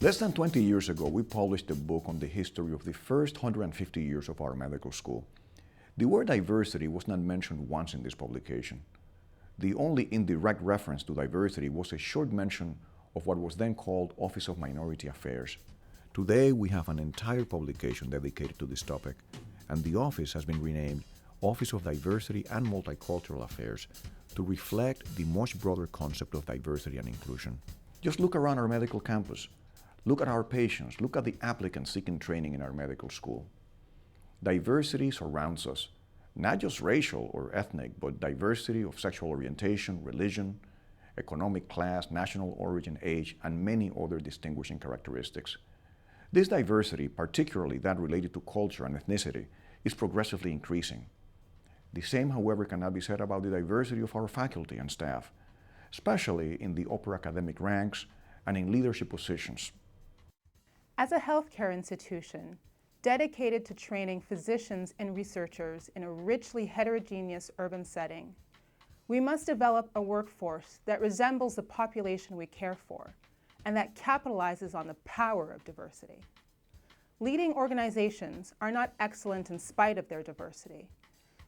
Less than 20 years ago, we published a book on the history of the first 150 years of our medical school. The word diversity was not mentioned once in this publication. The only indirect reference to diversity was a short mention of what was then called Office of Minority Affairs. Today, we have an entire publication dedicated to this topic, and the office has been renamed Office of Diversity and Multicultural Affairs to reflect the much broader concept of diversity and inclusion. Just look around our medical campus. Look at our patients. Look at the applicants seeking training in our medical school. Diversity surrounds us, not just racial or ethnic, but diversity of sexual orientation, religion, economic class, national origin, age, and many other distinguishing characteristics. This diversity, particularly that related to culture and ethnicity, is progressively increasing. The same, however, cannot be said about the diversity of our faculty and staff, especially in the upper academic ranks and in leadership positions. As a healthcare institution dedicated to training physicians and researchers in a richly heterogeneous urban setting, we must develop a workforce that resembles the population we care for and that capitalizes on the power of diversity. Leading organizations are not excellent in spite of their diversity.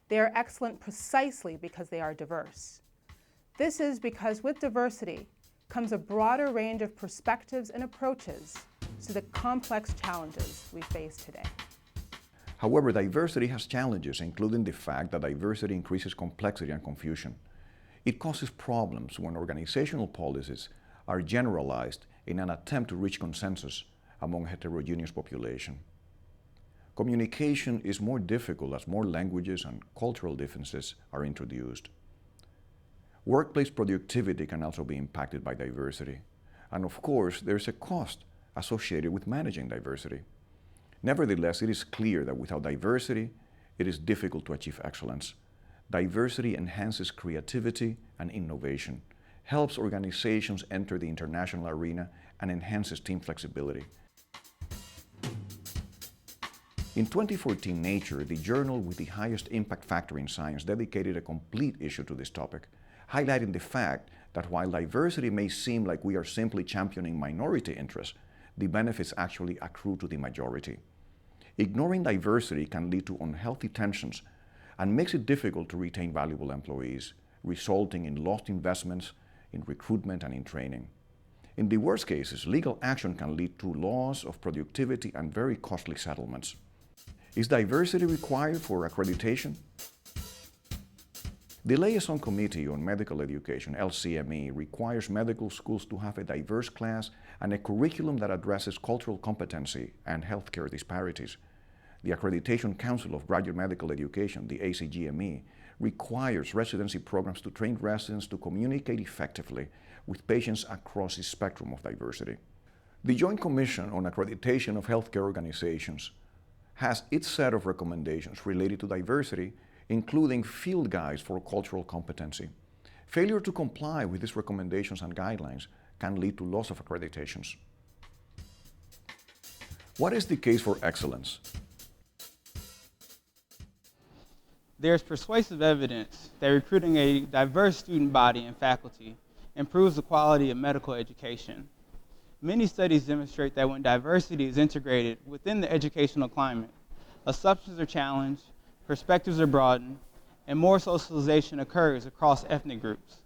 They are excellent precisely because they are diverse. This is because with diversity comes a broader range of perspectives and approaches to the complex challenges we face today. However, diversity has challenges, including the fact that diversity increases complexity and confusion. It causes problems when organizational policies are generalized in an attempt to reach consensus among a heterogeneous population. Communication is more difficult as more languages and cultural differences are introduced. Workplace productivity can also be impacted by diversity. And of course, there's a cost associated with managing diversity. Nevertheless, it is clear that without diversity, it is difficult to achieve excellence. Diversity enhances creativity and innovation, helps organizations enter the international arena, and enhances team flexibility. In 2014, Nature, the journal with the highest impact factor in science, dedicated a complete issue to this topic, highlighting the fact that while diversity may seem like we are simply championing minority interests, the benefits actually accrue to the majority. Ignoring diversity can lead to unhealthy tensions and makes it difficult to retain valuable employees, resulting in lost investments in recruitment and in training. In the worst cases, legal action can lead to loss of productivity and very costly settlements. Is diversity required for accreditation? The Liaison Committee on Medical Education, LCME, requires medical schools to have a diverse class and a curriculum that addresses cultural competency and healthcare disparities. The Accreditation Council of Graduate Medical Education, the ACGME, requires residency programs to train residents to communicate effectively with patients across the spectrum of diversity. The Joint Commission on Accreditation of Healthcare Organizations has its set of recommendations related to diversity, including field guides for cultural competency. Failure to comply with these recommendations and guidelines can lead to loss of accreditations. What is the case for excellence? There is persuasive evidence that recruiting a diverse student body and faculty improves the quality of medical education. Many studies demonstrate that when diversity is integrated within the educational climate, assumptions are challenged, perspectives are broadened, and more socialization occurs across ethnic groups.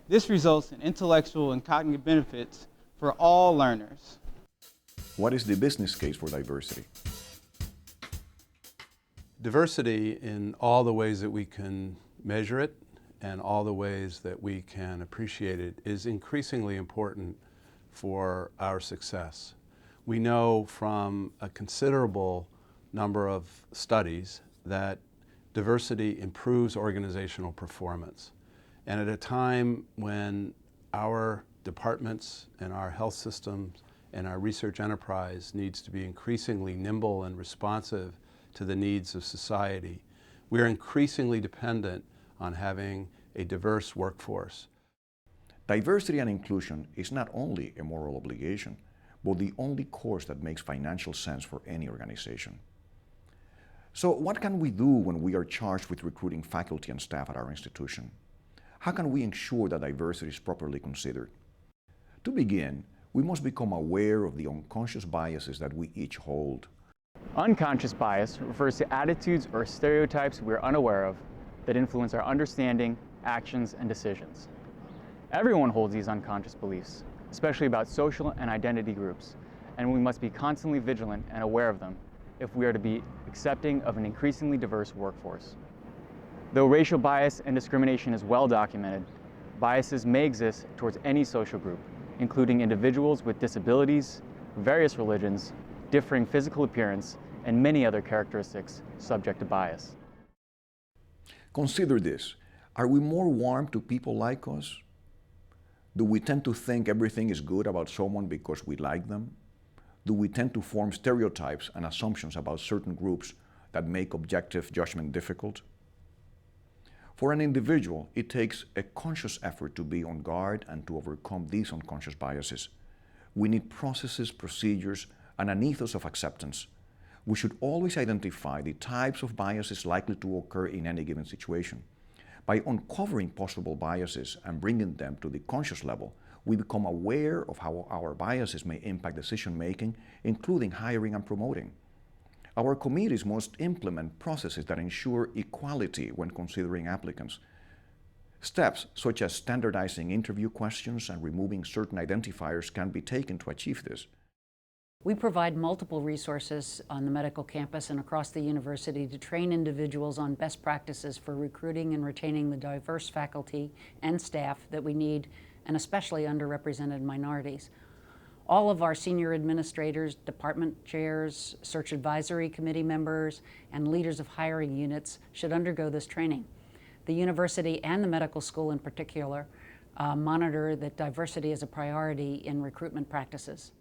This results in intellectual and cognitive benefits for all learners. What is the business case for diversity? Diversity, in all the ways that we can measure it and all the ways that we can appreciate it, is increasingly important for our success. We know from a considerable number of studies that diversity improves organizational performance. And at a time when our departments and our health systems and our research enterprise needs to be increasingly nimble and responsive to the needs of society, we're increasingly dependent on having a diverse workforce. Diversity and inclusion is not only a moral obligation, but the only course that makes financial sense for any organization. So what can we do when we are charged with recruiting faculty and staff at our institution? How can we ensure that diversity is properly considered? To begin, We must become aware of the unconscious biases that we each hold. Unconscious bias refers to attitudes or stereotypes we're unaware of that influence our understanding, actions, and decisions. Everyone holds these unconscious beliefs, especially about social and identity groups, and we must be constantly vigilant and aware of them if we are to be accepting of an increasingly diverse workforce. Though racial bias and discrimination is well documented, biases may exist towards any social group, including individuals with disabilities, various religions, differing physical appearance, and many other characteristics subject to bias. Consider this. Are we more warm to people like us? Do we tend to think everything is good about someone because we like them? Do we tend to form stereotypes and assumptions about certain groups that make objective judgment difficult? For an individual, it takes a conscious effort to be on guard and to overcome these unconscious biases. We need processes, procedures, and an ethos of acceptance. We should always identify the types of biases likely to occur in any given situation. By uncovering possible biases and bringing them to the conscious level, we become aware of how our biases may impact decision-making, including hiring and promoting. Our committees must implement processes that ensure equality when considering applicants. Steps such as standardizing interview questions and removing certain identifiers can be taken to achieve this. We provide multiple resources on the medical campus and across the university to train individuals on best practices for recruiting and retaining the diverse faculty and staff that we need, and especially underrepresented minorities. All of our senior administrators, department chairs, search advisory committee members, and leaders of hiring units should undergo this training. The university and the medical school in particular monitor that diversity is a priority in recruitment practices.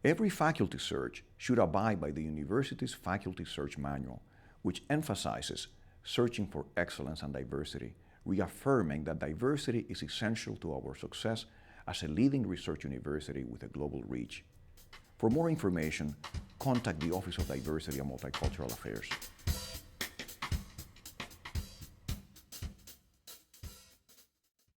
Every faculty search should abide by the university's Faculty Search Manual, which emphasizes searching for excellence and diversity, reaffirming that diversity is essential to our success as a leading research university with a global reach. For more information, contact the Office of Diversity and Multicultural Affairs.